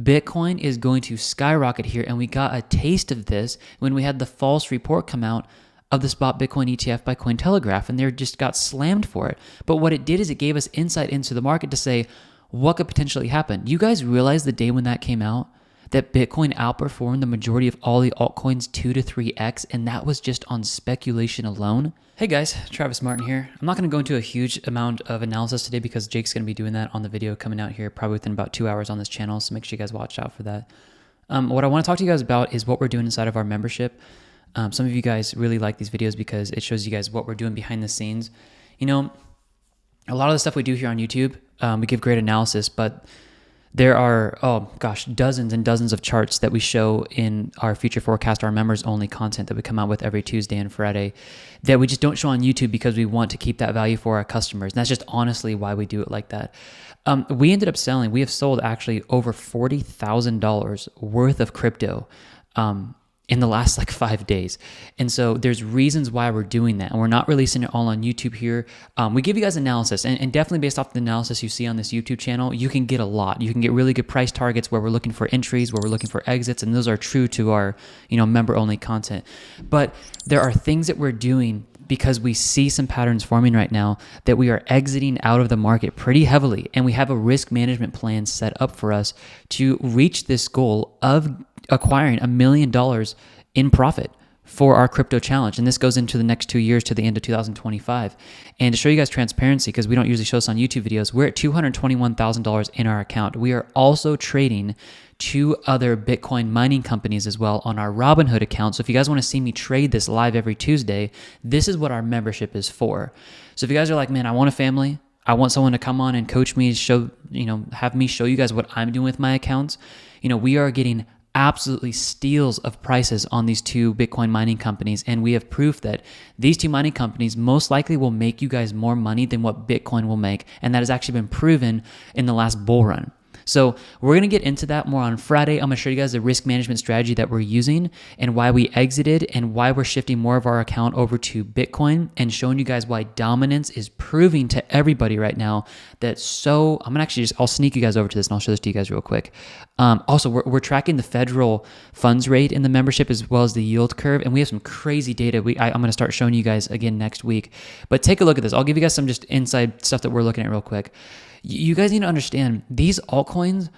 Bitcoin is going to skyrocket here. And we got a taste of this when we had the false report come out of the spot Bitcoin ETF by Cointelegraph, and they just got slammed for it. But what it did is it gave us insight into the market to say what could potentially happen. You guys realize the day when that came out that Bitcoin outperformed the majority of all the altcoins 2 to 3x, and that was just on speculation alone? Hey guys, Travis Martin here. I'm not going to go into a huge amount of analysis today because Jake's going to be doing that on the video coming out here probably within about 2 hours on this channel, so make sure you guys watch out for that. What I want to talk to you guys about is what we're doing inside of our membership. Some of you guys really like these videos because it shows you guys what we're doing behind the scenes. You know, a lot of the stuff we do here on YouTube, we give great analysis, but there are, dozens and dozens of charts that we show in our future forecast, our members only content that we come out with every Tuesday and Friday that we just don't show on YouTube because we want to keep that value for our customers. And that's just honestly why we do it like that. We have sold actually over $40,000 worth of crypto in the last 5 days. And so there's reasons why we're doing that. And we're not releasing it all on YouTube here. We give you guys analysis, and definitely based off the analysis you see on this YouTube channel, you can get a lot. You can get really good price targets where we're looking for entries, where we're looking for exits, and those are true to our, member-only content. But there are things that we're doing because we see some patterns forming right now that we are exiting out of the market pretty heavily, and we have a risk management plan set up for us to reach this goal of acquiring $1 million in profit for our crypto challenge. And this goes into the next 2 years to the end of 2025. And to show you guys transparency, because we don't usually show this on YouTube videos, we're at $221,000 in our account. We are also trading 2 other Bitcoin mining companies as well on our Robinhood account. So if you guys want to see me trade this live every Tuesday, this is what our membership is for. So if you guys are like, man, I want a family, I want someone to come on and coach me, have me show you guys what I'm doing with my accounts, we are getting absolutely steals of prices on these 2 Bitcoin mining companies. And we have proof that these 2 mining companies most likely will make you guys more money than what Bitcoin will make. And that has actually been proven in the last bull run. So we're going to get into that more on Friday. I'm going to show you guys the risk management strategy that we're using and why we exited and why we're shifting more of our account over to Bitcoin, and showing you guys why dominance is proving to everybody right now that I'll sneak you guys over to this and I'll show this to you guys real quick. Also, we're tracking the federal funds rate in the membership as well as the yield curve, and we have some crazy data I'm going to start showing you guys again next week. But take a look at this. I'll give you guys some just inside stuff that we're looking at real quick. You guys need to understand these altcoins,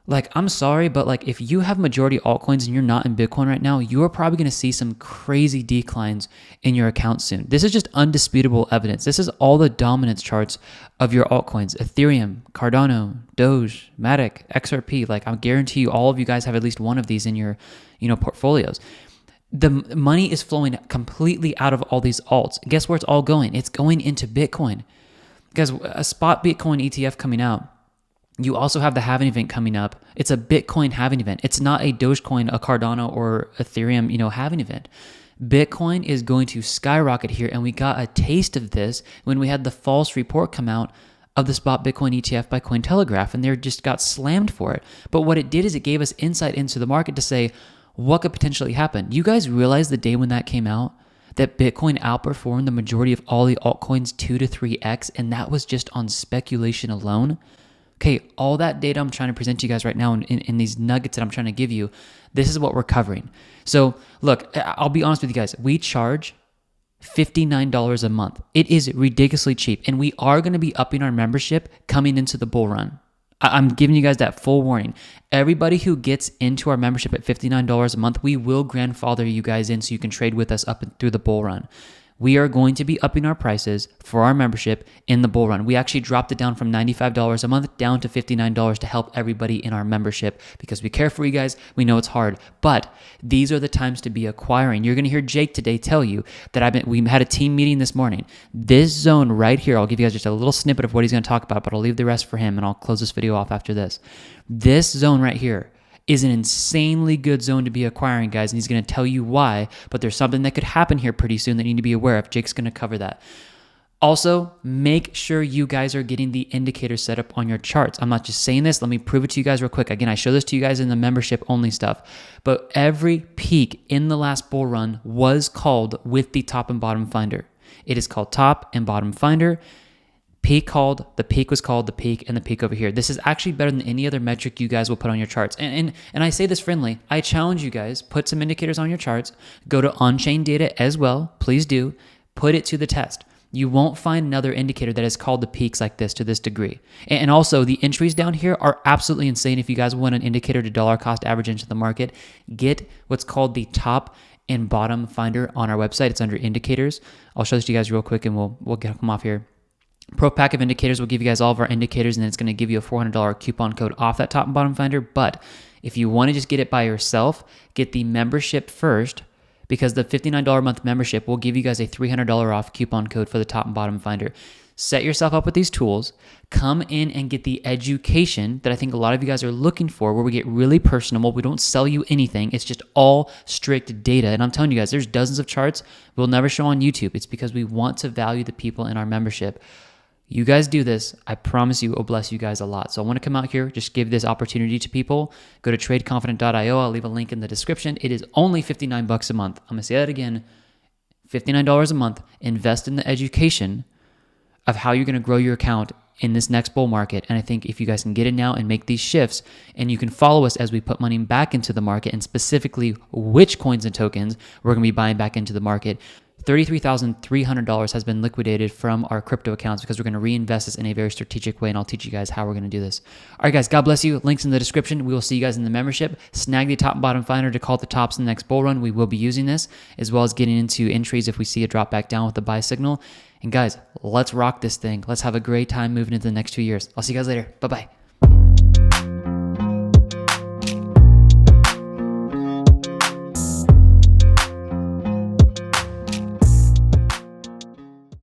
I'm sorry, but if you have majority altcoins and you're not in Bitcoin right now, you are probably going to see some crazy declines in your account soon. This is just undisputable evidence. This is all the dominance charts of your altcoins: Ethereum, Cardano, Doge, Matic, XRP. I guarantee you all of you guys have at least one of these in your, portfolios. The money is flowing completely out of all these alts. Guess where it's all going? It's going into Bitcoin. Guys, a spot Bitcoin ETF coming out. You also have the halving event coming up. It's a Bitcoin halving event. It's not a Dogecoin, a Cardano, or Ethereum, halving event. Bitcoin is going to skyrocket here, and we got a taste of this when we had the false report come out of the spot Bitcoin ETF by Cointelegraph, and they just got slammed for it. But what it did is it gave us insight into the market to say what could potentially happen. You guys realize the day when that came out that Bitcoin outperformed the majority of all the altcoins 2 to 3x, and that was just on speculation alone? Okay, all that data I'm trying to present to you guys right now in these nuggets that I'm trying to give you, this is what we're covering. So look, I'll be honest with you guys. We charge $59 a month. It is ridiculously cheap, and we are going to be upping our membership coming into the bull run. I'm giving you guys that full warning. Everybody who gets into our membership at $59 a month, we will grandfather you guys in so you can trade with us up through the bull run. We are going to be upping our prices for our membership in the bull run. We actually dropped it down from $95 a month down to $59 to help everybody in our membership because we care for you guys. We know it's hard, but these are the times to be acquiring. You're going to hear Jake today tell you that we had a team meeting this morning. This zone right here, I'll give you guys just a little snippet of what he's going to talk about, but I'll leave the rest for him and I'll close this video off after this. This zone right here is an insanely good zone to be acquiring, guys, and he's going to tell you why, but there's something that could happen here pretty soon that you need to be aware of. Jake's going to cover that. Also, make sure you guys are getting the indicators set up on your charts. I'm not just saying this. Let me prove it to you guys real quick. Again, I show this to you guys in the membership only stuff, but every peak in the last bull run was called with the top and bottom finder. It is called top and bottom finder. the peak was called the peak, and the peak over here. This is actually better than any other metric you guys will put on your charts. And I say this friendly. I challenge you guys, put some indicators on your charts, go to on-chain data as well. Please do. Put it to the test. You won't find another indicator that is called the peaks like this to this degree. And also, the entries down here are absolutely insane. If you guys want an indicator to dollar cost average into the market, get what's called the top and bottom finder on our website. It's under indicators. I'll show this to you guys real quick, and we'll come off here. Pro Pack of Indicators will give you guys all of our indicators, and then it's going to give you a $400 coupon code off that top and bottom finder. But if you want to just get it by yourself, get the membership first, because the $59 a month membership will give you guys a $300 off coupon code for the top and bottom finder. Set yourself up with these tools, come in and get the education that I think a lot of you guys are looking for, where we get really personable. We don't sell you anything. It's just all strict data. And I'm telling you guys, there's dozens of charts we'll never show on YouTube. It's because we want to value the people in our membership. You guys do this, I promise you it will bless you guys a lot. So I want to come out here, just give this opportunity to people. Go to tradeconfident.io. I'll leave a link in the description. It is only $59 a month. I'm going to say that again, $59 a month. Invest in the education of how you're going to grow your account in this next bull market. And I think if you guys can get in now and make these shifts, and you can follow us as we put money back into the market, and specifically which coins and tokens we're going to be buying back into the market. $33,300 has been liquidated from our crypto accounts because we're going to reinvest this in a very strategic way, and I'll teach you guys how we're going to do this. All right, guys, God bless you. Links in the description. We will see you guys in the membership. Snag the top and bottom finder to call it the tops in the next bull run. We will be using this, as well as getting into entries if we see a drop back down with the buy signal. And guys, let's rock this thing. Let's have a great time moving into the next 2 years. I'll see you guys later. Bye-bye.